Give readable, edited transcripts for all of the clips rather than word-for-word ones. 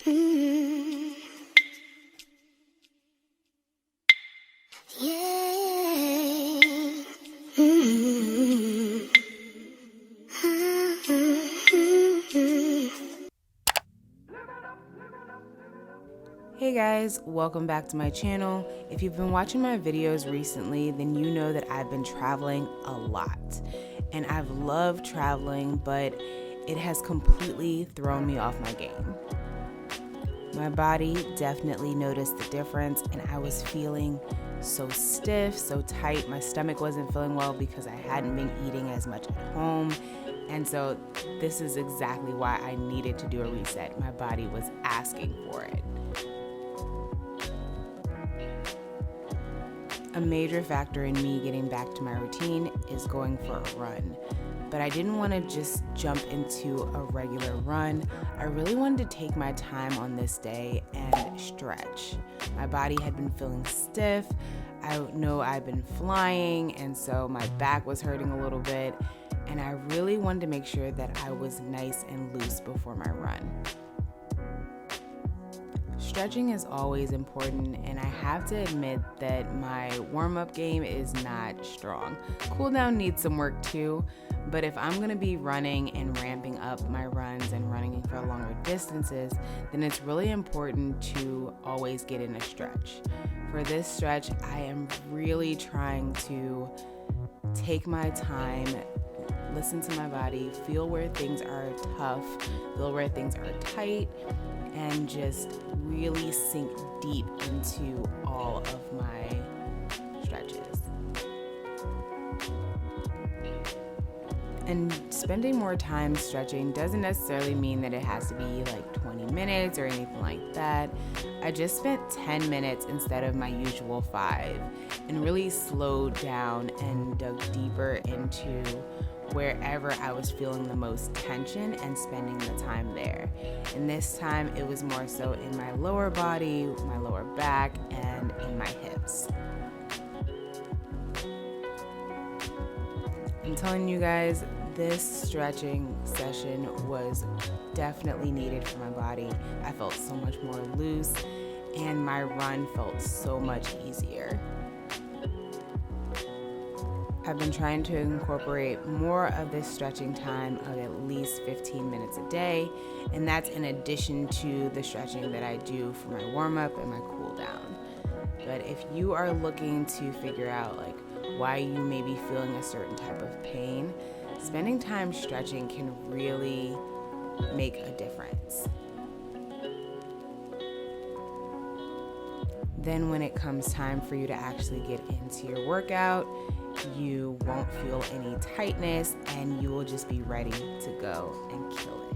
Mm. Yeah. Mm. Hey guys, welcome back to my channel. If you've been watching my videos recently, then you know that I've been traveling a lot. And I've loved traveling, but it has completely thrown me off my game. My body definitely noticed the difference, and I was feeling so stiff, so tight. My stomach wasn't feeling well because I hadn't been eating as much at home. And so this is exactly why I needed to do a reset. My body was asking for it. A major factor in me getting back to my routine is going for a run. But I didn't want to just jump into a regular run. I really wanted to take my time on this day and stretch. My body had been feeling stiff. I know I've been flying, and so my back was hurting a little bit. And I really wanted to make sure that I was nice and loose before my run. Stretching is always important, and I have to admit that my warm-up game is not strong. Cool down needs some work too, but if I'm gonna be running and ramping up my runs and running for longer distances, then it's really important to always get in a stretch. For this stretch, I am really trying to take my time, listen to my body, feel where things are tough, feel where things are tight, and just really sink deep into all of my stretches. And spending more time stretching doesn't necessarily mean that it has to be like 20 minutes or anything like that. I just spent 10 minutes instead of my usual 5 and really slowed down and dug deeper into wherever I was feeling the most tension and spending the time there. And this time it was more so in my lower body, my lower back, and in my hips. I'm telling you guys, this stretching session was definitely needed for my body. I felt so much more loose, and my run felt so much easier. I've been trying to incorporate more of this stretching time of at least 15 minutes a day, and that's in addition to the stretching that I do for my warm-up and my cool down. But if you are looking to figure out like why you may be feeling a certain type of pain, spending time stretching can really make a difference. Then when it comes time for you to actually get into your workout, you won't feel any tightness, and you will just be ready to go and kill it.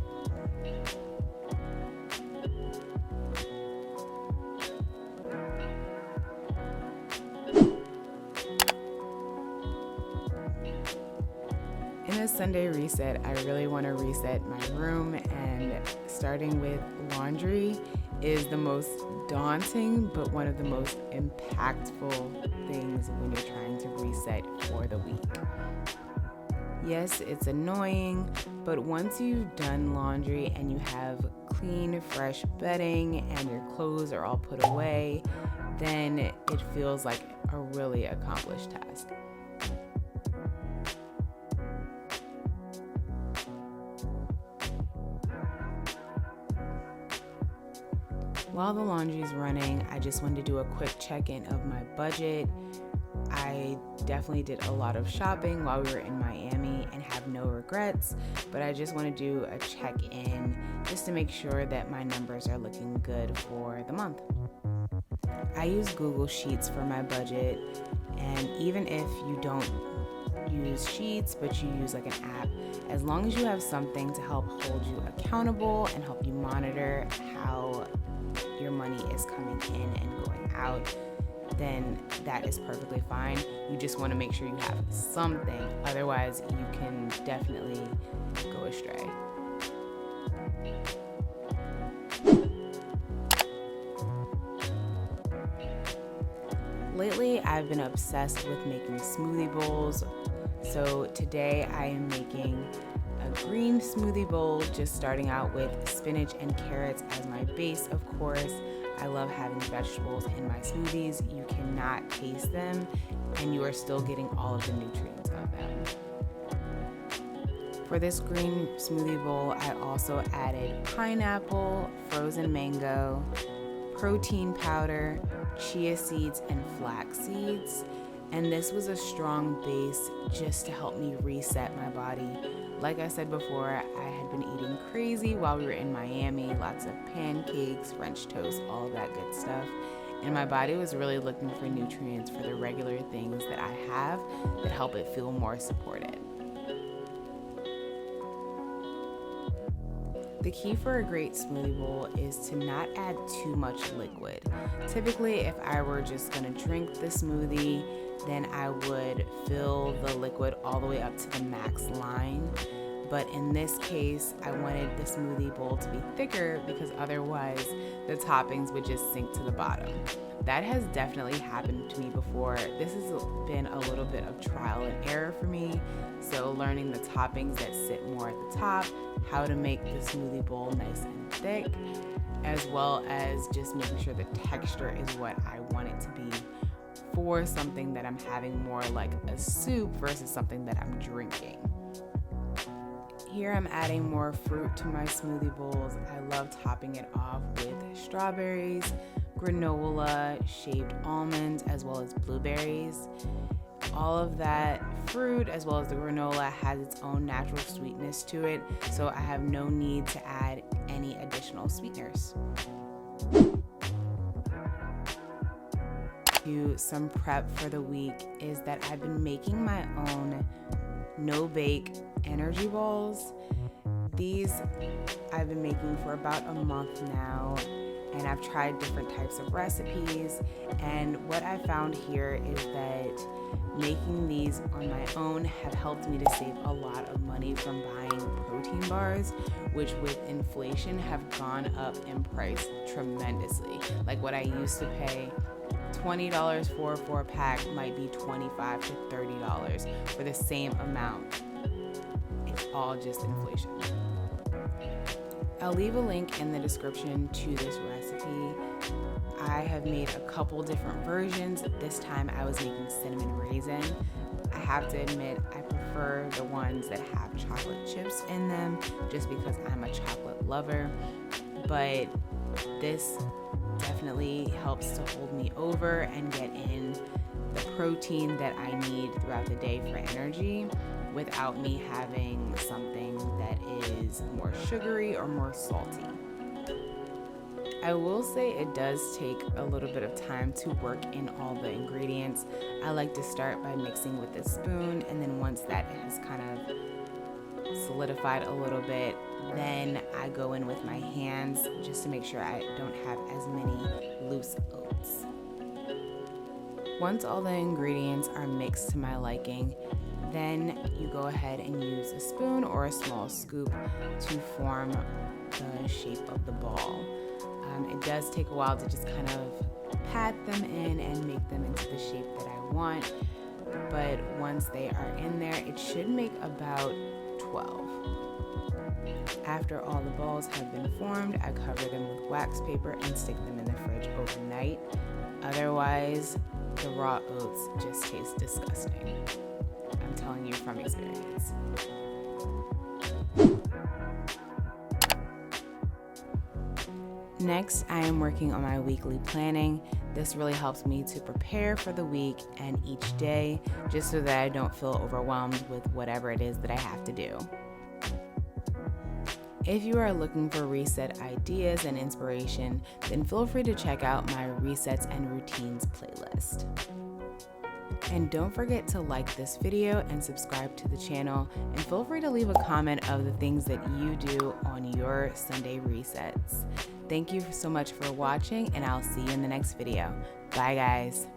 In a Sunday reset, I really want to reset my room, and starting with laundry is the most daunting but one of the most impactful things when you're trying to reset for the week. Yes, it's annoying, but once you've done laundry and you have clean, fresh bedding and your clothes are all put away, then it feels like a really accomplished task. While the laundry's running, I just wanted to do a quick check-in of my budget. I definitely did a lot of shopping while we were in Miami and have no regrets, but I just want to do a check-in just to make sure that my numbers are looking good for the month. I use Google Sheets for my budget, and even if you don't use Sheets but you use like an app, as long as you have something to help hold you accountable and help you monitor how your money is coming in and going out, then that is perfectly fine. You just want to make sure you have something, otherwise you can definitely go astray. Lately, I've been obsessed with making smoothie bowls. So today I am making a green smoothie bowl, just starting out with spinach and carrots as my base, of course. I love having vegetables in my smoothies. You cannot taste them, and you are still getting all of the nutrients of them. For this green smoothie bowl, I also added pineapple, frozen mango, protein powder, chia seeds, and flax seeds. And this was a strong base just to help me reset my body. Like I said before, I had been eating crazy while we were in Miami, lots of pancakes, French toast, all of that good stuff. And my body was really looking for nutrients for the regular things that I have that help it feel more supported. The key for a great smoothie bowl is to not add too much liquid. Typically, if I were just gonna drink the smoothie, then I would fill the liquid all the way up to the max line. But in this case, I wanted the smoothie bowl to be thicker because otherwise the toppings would just sink to the bottom. That has definitely happened to me before. This has been a little bit of trial and error for me. So learning the toppings that sit more at the top, how to make the smoothie bowl nice and thick, as well as just making sure the texture is what I want it to be for something that I'm having more like a soup versus something that I'm drinking. Here I'm adding more fruit to my smoothie bowls. I love topping it off with strawberries, granola, shaved almonds, as well as blueberries. All of that fruit, as well as the granola, has its own natural sweetness to it, so I have no need to add any additional sweeteners. Some prep for the week is that I've been making my own no-bake energy balls. These I've been making for about a month now, and I've tried different types of recipes, and what I found here is that making these on my own have helped me to save a lot of money from buying protein bars, which with inflation have gone up in price tremendously. Like what I used to pay $20 for a 4-pack might be $25 to $30 for the same amount. It's all just inflation. I'll leave a link in the description to this recipe. I have made a couple different versions. This time I was making cinnamon raisin. I have to admit I prefer the ones that have chocolate chips in them just because I'm a chocolate lover, but this definitely helps to hold me over and get in the protein that I need throughout the day for energy without me having something that is more sugary or more salty. I will say it does take a little bit of time to work in all the ingredients. I like to start by mixing with a spoon, and then once that has kind of solidified a little bit, then I go in with my hands just to make sure I don't have as many loose oats. Once all the ingredients are mixed to my liking, then you go ahead and use a spoon or a small scoop to form the shape of the ball. It does take a while to just kind of pat them in and make them into the shape that I want, but once they are in there, it should make about 12. After all the balls have been formed, I cover them with wax paper and stick them in the fridge overnight. Otherwise, the raw oats just taste disgusting. I'm telling you from experience. Next, I am working on my weekly planning. This really helps me to prepare for the week and each day, just so that I don't feel overwhelmed with whatever it is that I have to do. If you are looking for reset ideas and inspiration, then feel free to check out my Resets and Routines playlist. And don't forget to like this video and subscribe to the channel, and feel free to leave a comment of the things that you do on your Sunday resets. Thank you so much for watching, and I'll see you in the next video. Bye guys.